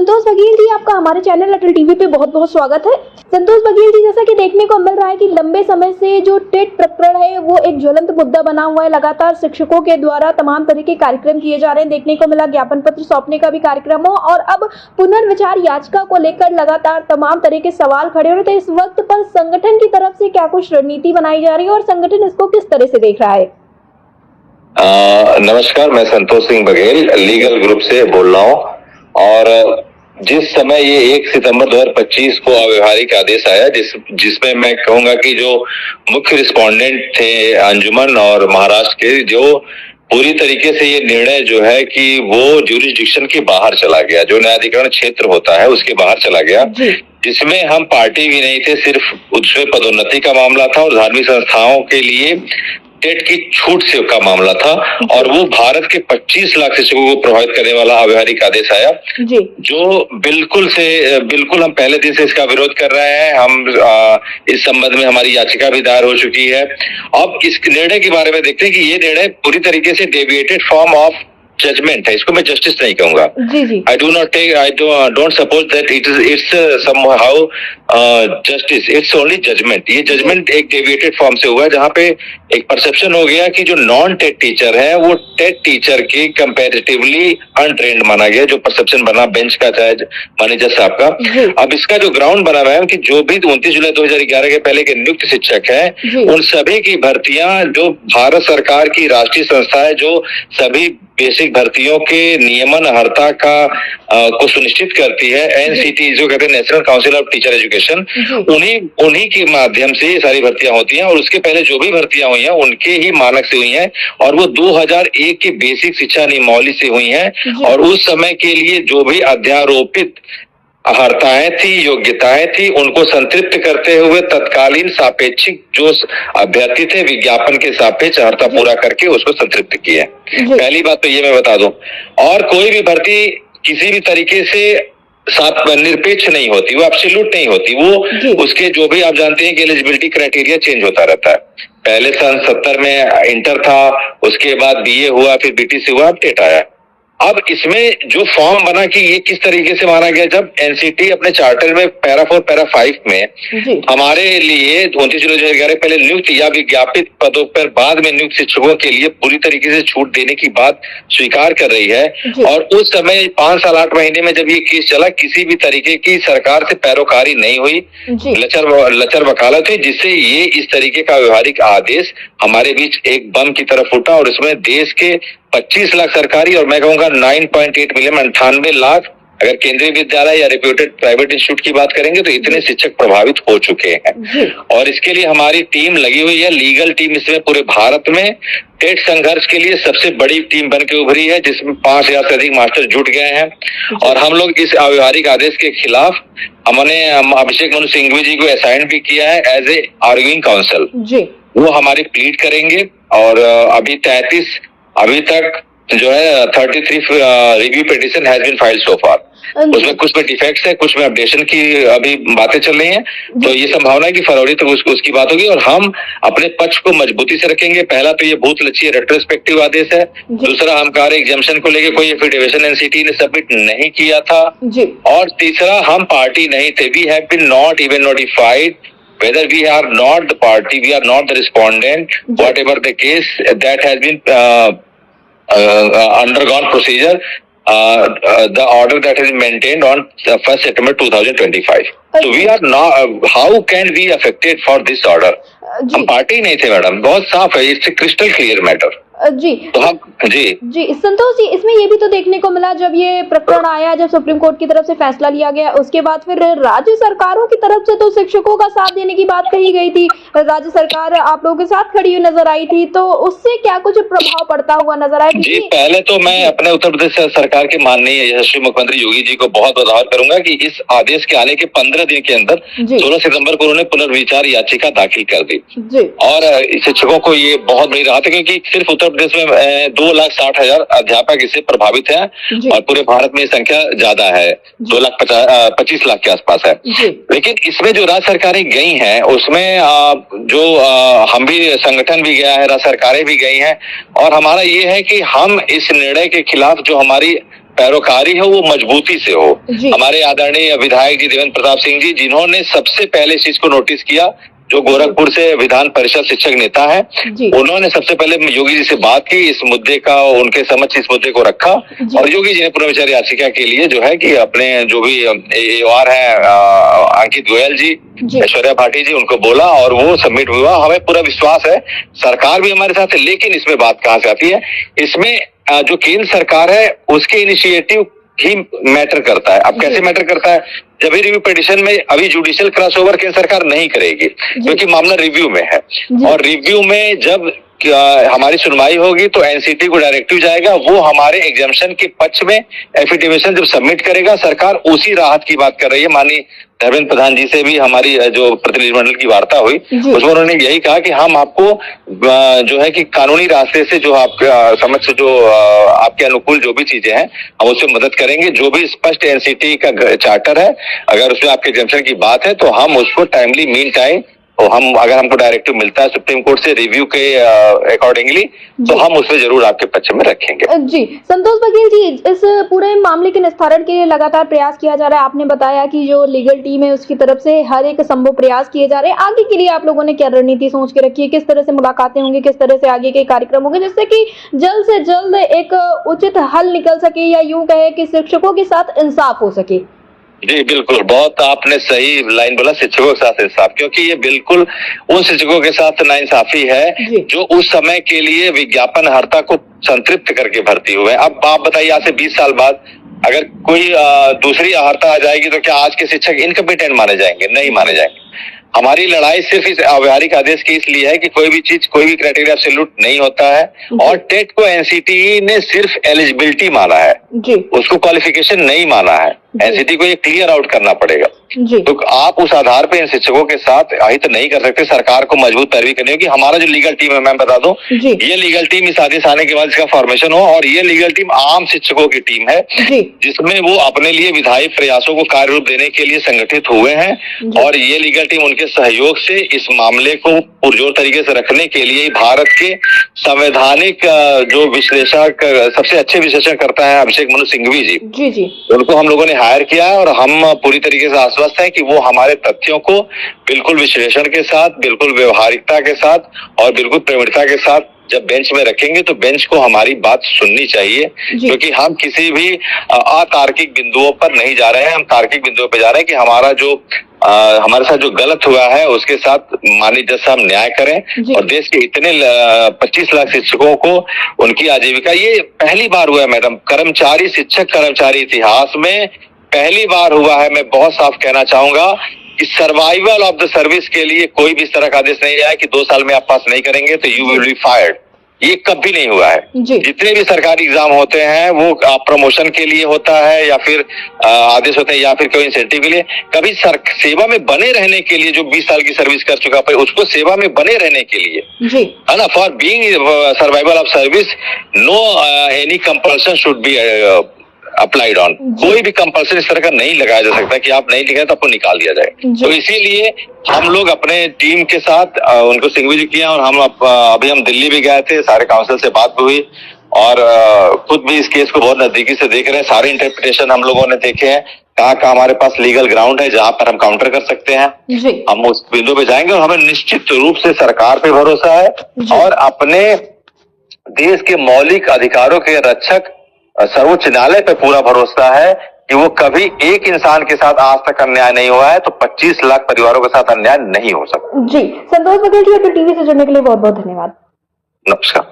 संतोष बघेल जी, आपका हमारे चैनल अटल टीवी पे बहुत बहुत स्वागत है। संतोष बघेल जी, जैसा कि देखने को मिल रहा है कि लंबे समय से जो टेट प्रकरण है वो एक ज्वलंत मुद्दा बना हुआ है। लगातार शिक्षकों के द्वारा तमाम तरह के कार्यक्रम किए जा रहे हैं। देखने को मिला ज्ञापन पत्र सौंपने का भी कार्यक्रम हो और अब पुनर्विचार याचिका को लेकर लगातार तमाम तरह के सवाल खड़े हो रहे थे। इस वक्त पर संगठन की तरफ से क्या कुछ रणनीति बनाई जा रही है और संगठन इसको किस तरह से देख रहा है? नमस्कार, मैं संतोष सिंह बघेल लीगल ग्रुप से बोल रहा हूँ। और जिस समय ये 1 सितंबर 2025 को अव्यवहारिक आदेश आया, जिसमें मैं कहूंगा कि जो मुख्य रिस्पोंडेंट थे अंजुमन और महाराष्ट्र के, जो पूरी तरीके से ये निर्णय जो है कि वो ज्यूरिसडिक्शन के बाहर चला गया, जो न्यायाधिकरण क्षेत्र होता है उसके बाहर चला गया, जिसमें हम पार्टी भी नहीं थे, सिर्फ उसमें पदोन्नति का मामला था और धार्मिक संस्थाओं के लिए टेट की छूट से का मामला था। और वो भारत के 25 लाख शिक्षकों को प्रभावित करने वाला अव्यवहारिक आदेश आया, जो बिल्कुल हम पहले दिन से इसका विरोध कर रहे हैं। हम इस संबंध में हमारी याचिका भी दायर हो चुकी है। अब इस निर्णय के बारे में देखते हैं कि ये निर्णय पूरी तरीके से डेविएटेड फॉर्म ऑफ जजमेंट है, इसको मैं जस्टिस नहीं कहूंगा। I don't suppose that it's somehow justice, it's only judgment. ये जजमेंट एक डेविएटेड फॉर्म से हुआ है, जहां पे एक परसेप्शन हो गया कि जो नॉन टेट टीचर है वो टेट टीचर के कंपैरेटिवली अनट्रेंड माना गया, जो परसेप्शन बना बेंच का चाहे मैनेजर साहब का। अब इसका जो ग्राउंड बना हुआ है कि जो भी 29 जुलाई 2011 के पहले के नियुक्त शिक्षक हैं, उन सभी की भर्तियां जो भारत सरकार की राष्ट्रीय संस्था है, जो सभी बेसिक भर्तियों के नियमन हर्ता को सुनिश्चित करती है, एनसीटी जो कहते हैं national council of teacher education, उन्हीं के माध्यम से ये सारी भर्तियां होती हैं। और उसके पहले जो भी भर्तियां हुई हैं उनके ही मानक से हुई हैं और वो 2001 की बेसिक शिक्षा नियमावली से हुई हैं। और उस समय के लिए जो भी अध्यारोपित अर्हताएं थी, योग्यताएं थी, उनको संतृप्त करते हुए तत्कालीन सापेक्षिक जो अभ्यर्थी थे विज्ञापन के सापेक्ष अर्हता पूरा करके उसको संतृप्त किया। पहली बात तो ये मैं बता दूं। और कोई भी भर्ती किसी भी तरीके से निरपेक्ष नहीं होती, वो एब्सोल्यूट नहीं होती। वो उसके जो भी आप जानते हैं कि एलिजिबिलिटी क्राइटेरिया चेंज होता रहता है। पहले सन 70 में इंटर था, उसके बाद बीए हुआ, फिर बीटीसी हुआ, अब टेट आया। अब इसमें जो फॉर्म बना कि ये किस तरीके से माना गया, जब एनसीटी अपने चार्टर में पैरा 4 पैरा 5 में हमारे लिए 29 जुलाई 2011 पहले नियुक्त या विज्ञापित पदों पर बाद में नियुक्त शिक्षकों के लिए पूरी तरीके से छूट देने की बात स्वीकार कर रही है। और उस समय 5 साल 8 महीने में जब ये केस चला, किसी भी तरीके की सरकार से पैरोकारी नहीं हुई, लचर वकालत हुई, जिससे ये इस तरीके का व्यवहारिक आदेश हमारे बीच एक बम की तरफ उठा। और इसमें देश के 25 लाख सरकारी और मैं कहूंगा 9.8 मिलियन 98 लाख अगर केंद्रीय विद्यालय या रेप्यूटेड प्राइवेट इंस्टीट्यूट की बात करेंगे तो इतने शिक्षक प्रभावित हो चुके हैं। और इसके लिए हमारी टीम लगी हुई है, लीगल टीम इसमें पूरे भारत में टेट संघर्ष के लिए सबसे बड़ी टीम बन के उभरी है, जिसमें 5000 से अधिक मास्टर जुट गए हैं। और हम लोग इस अव्यवहारिक आदेश के खिलाफ हमने अभिषेक मनु सिंघवी जी को असाइन भी किया है एज ए आर्ग्यूइंग काउंसिल। वो हमारी प्लीड करेंगे। और अभी तक जो है 33 review petition has been filed so far. उसमें कुछ में डिफेक्ट्स है, कुछ में अपडेशन की अभी बातें चल रही हैं। तो ये संभावना है कि फरवरी तक उसकी बात होगी और हम अपने पक्ष को मजबूती से रखेंगे। पहला तो ये भूत लक्ष्य रेट्रोस्पेक्टिव आदेश है। दूसरा, हम कार्य एग्जाम्पशन को लेकर कोई एफिडेविशन एनसीटी ने सबमिट नहीं किया था। और तीसरा, हम पार्टी नहीं थे, we have been not even notified whether we are not the party, we are not the respondent, whatever the case that has been undergone procedure, the order that has been maintained on 1st September 2025. So we are not, how can we affected for this order? हम party नहीं थे madam, बहुत साफ है, it's crystal clear matter. जी तो हम जी संतोष जी, इसमें ये भी तो देखने को मिला जब ये प्रकरण आया, जब सुप्रीम कोर्ट की तरफ से फैसला लिया गया, उसके बाद फिर राज्य सरकारों की तरफ से तो शिक्षकों का साथ देने की बात कही गई थी। राज्य सरकार आप लोगों के साथ खड़ी हुई नजर आई थी, तो उससे क्या कुछ प्रभाव पड़ता हुआ नजर आया? जी, पहले तो मैं अपने उत्तर प्रदेश सरकार के माननीय यशस्वी मुख्यमंत्री योगी जी को बहुत बधाई करूंगा कि इस आदेश के आने के 15 दिन के अंदर 16 सितंबर को उन्होंने पुनर्विचार याचिका दाखिल कर दी। और शिक्षकों को ये बहुत बड़ी राहत है, क्योंकि सिर्फ उत्तर प्रदेश में 2,60,000 अध्यापक इससे प्रभावित हैं और पूरे भारत में संख्या ज्यादा है, 2,25 लाख के आसपास है। लेकिन इसमें जो राज्य सरकारें गई हैं उसमें जो हम भी संगठन भी गया है, राज्य सरकारें भी गई हैं। और हमारा ये है कि हम इस निर्णय के खिलाफ जो हमारी पैरोकारी हो वो मजबूती से हो। जी। हमारे आदरणीय विधायक जी देवेंद्र प्रताप सिंह जी, जिन्होंने सबसे पहले इस चीज को नोटिस किया, जो गोरखपुर से विधान परिषद शिक्षक नेता है, जी। उन्होंने सबसे पहले योगी जी से बात की, इस मुद्दे का उनके समक्ष इस मुद्दे को रखा और योगी जी ने पुनर्विचार याचिका के लिए जो है कि अपने जो भी AOR है अंकित गोयल जी, ऐश्वर्या भाटी जी, उनको बोला और वो सबमिट हुआ। हमें पूरा विश्वास है, सरकार भी हमारे साथ है, लेकिन इसमें बात कहाँ से आती है, इसमें जो केंद्र सरकार है उसके इनिशिएटिव ही मैटर करता है। अब कैसे मैटर करता है, जब भी रिव्यू पिटीशन में अभी जुडिशियल क्रॉसओवर केंद्र सरकार नहीं करेगी क्योंकि मामला रिव्यू में है, और रिव्यू में जब हमारी सुनवाई होगी तो एनसीटी को डायरेक्टिव जाएगा, वो हमारे एग्जाम्पशन के पक्ष में एफिडेविशन जब सबमिट करेगा, सरकार उसी राहत की बात कर रही है। माननीय धर्मेंद्र प्रधान जी से भी हमारी जो प्रतिनिधिमंडल की वार्ता हुई उसमें उन्होंने यही कहा कि हम आपको जो है कि कानूनी रास्ते से जो आपके समक्ष जो आपके अनुकूल जो भी चीजें हैं हम उससे मदद करेंगे। जो भी स्पष्ट एनसीटी का चार्टर है, अगर उसमें आपके एग्जाम्पशन की बात है तो हम उसको टाइमली मीन टाइम तो हम अगर हमको डायरेक्टिव मिलता है सुप्रीम कोर्ट से रिव्यू के अकॉर्डिंगली तो हम उसमें जरूर आपके पक्ष में रखेंगे। जी संतोष बघेल जी, इस पूरे मामले के निस्तारण के लिए लगातार प्रयास किया जा रहा है। आपने बताया कि जो लीगल टीम है उसकी तरफ से हर एक संभव प्रयास किए जा रहे हैं। आगे के लिए आप लोगों ने क्या रणनीति सोच के रखी है, किस तरह से मुलाकातें होंगी, किस तरह से आगे के कार्यक्रम होंगे जिससे कि जल्द से जल्द एक उचित हल निकल सके, या यूं कहे कि शिक्षकों के साथ इंसाफ हो सके? जी बिल्कुल, बहुत आपने सही लाइन बोला, शिक्षकों के साथ इंसाफ, क्योंकि ये बिल्कुल उन शिक्षकों के साथ नाइंसाफी है जो उस समय के लिए विज्ञापन हर्ता को संतृप्त करके भर्ती हुए। अब आप बताइए, आज से 20 साल बाद अगर कोई दूसरी हर्ता आ जाएगी तो क्या आज के शिक्षक इनकम्पिटेंट माने जाएंगे? नहीं माने जाएंगे। हमारी लड़ाई सिर्फ इस अव्यावहारिक आदेश की इसलिए है कि कोई भी चीज, कोई भी क्राइटेरिया एब्सोल्यूट नहीं होता है, और टेट को एनसीटी ने सिर्फ एलिजिबिलिटी माना है, उसको क्वालिफिकेशन नहीं माना है। एनसीटी को ये क्लियर आउट करना पड़ेगा। तो आप उस आधार पे इन शिक्षकों के साथ अहित नहीं कर सकते। सरकार को मजबूत पैरवी करनी होगी। हमारा जो लीगल टीम है, मैं बता दूं, ये लीगल टीम इस आदेश आने के बाद इसका फॉर्मेशन हो, और ये लीगल टीम आम शिक्षकों की टीम है जिसमें वो अपने लिए विधायी प्रयासों को कार्य रूप देने के लिए संगठित हुए हैं, और ये लीगल टीम उनके सहयोग से इस मामले को पुरजोर तरीके से रखने के लिए भारत के संवैधानिक जो विश्लेषक, सबसे अच्छे विश्लेषण करता है अभिषेक मनु सिंघवी जी, उनको हम लोगों ने हायर किया है, और हम पूरी तरीके से आश्वस्त हैं कि वो हमारे तथ्यों को बिल्कुल विश्लेषण के साथ, बिल्कुल व्यवहारिकता के साथ और बिल्कुल प्रवीणता के साथ जब बेंच में रखेंगे तो बेंच को हमारी बात सुननी चाहिए, क्योंकि हम किसी भी अतार्किक बिंदुओं पर नहीं जा रहे हैं। हम तार्किक बिंदुओं पर जा रहे हैं कि हमारा जो हमारे साथ जो गलत हुआ है उसके साथ माननीय जज साहब न्याय करें, और देश के इतने 25 लाख शिक्षकों को उनकी आजीविका, ये पहली बार हुआ है मैडम, कर्मचारी शिक्षक कर्मचारी इतिहास में पहली बार हुआ है। मैं बहुत साफ कहना चाहूंगा कि सर्वाइवल ऑफ द सर्विस के लिए कोई भी इस तरह का आदेश नहीं आया कि 2 साल में आप पास नहीं करेंगे तो यू विल बी फायर्ड। ये कभी नहीं हुआ है। जितने भी सरकारी एग्जाम होते हैं वो प्रमोशन के लिए होता है, या फिर आदेश होते हैं, या फिर कोई इंसेंटिव के लिए। कभी सेवा में बने रहने के लिए, जो 20 साल की सर्विस कर चुका है उसको सेवा में बने रहने के लिए, है ना, for being survival of service no any compulsion should be applied on. कोई भी कंपल्सन इस तरह का नहीं लगाया जा सकता कि आप नहीं लिखे तो आपको निकाल दिया जाए। तो इसीलिए हम लोग अपने टीम के साथ उनको सिंघवी जी किया, और हम अभी हम दिल्ली भी गए थे, सारे काउंसिल से बात हुई, और खुद भी इस केस को बहुत नजदीकी से देख रहे हैं। सारे इंटरप्रिटेशन हम लोगों ने देखे हैं, कहाँ हमारे पास लीगल ग्राउंड है जहां पर हम काउंटर कर सकते हैं। हम उस बिंदु पे जाएंगे, और हमें निश्चित रूप से सरकार पे भरोसा है और अपने देश के मौलिक अधिकारों के रक्षक सर्वोच्च न्यायालय पे पूरा भरोसा है कि वो कभी एक इंसान के साथ आज तक अन्याय नहीं हुआ है, तो 25 लाख परिवारों के साथ अन्याय नहीं हो सकता। जी संतोष बघेल जी, टीवी से जुड़ने के लिए बहुत बहुत धन्यवाद। नमस्कार।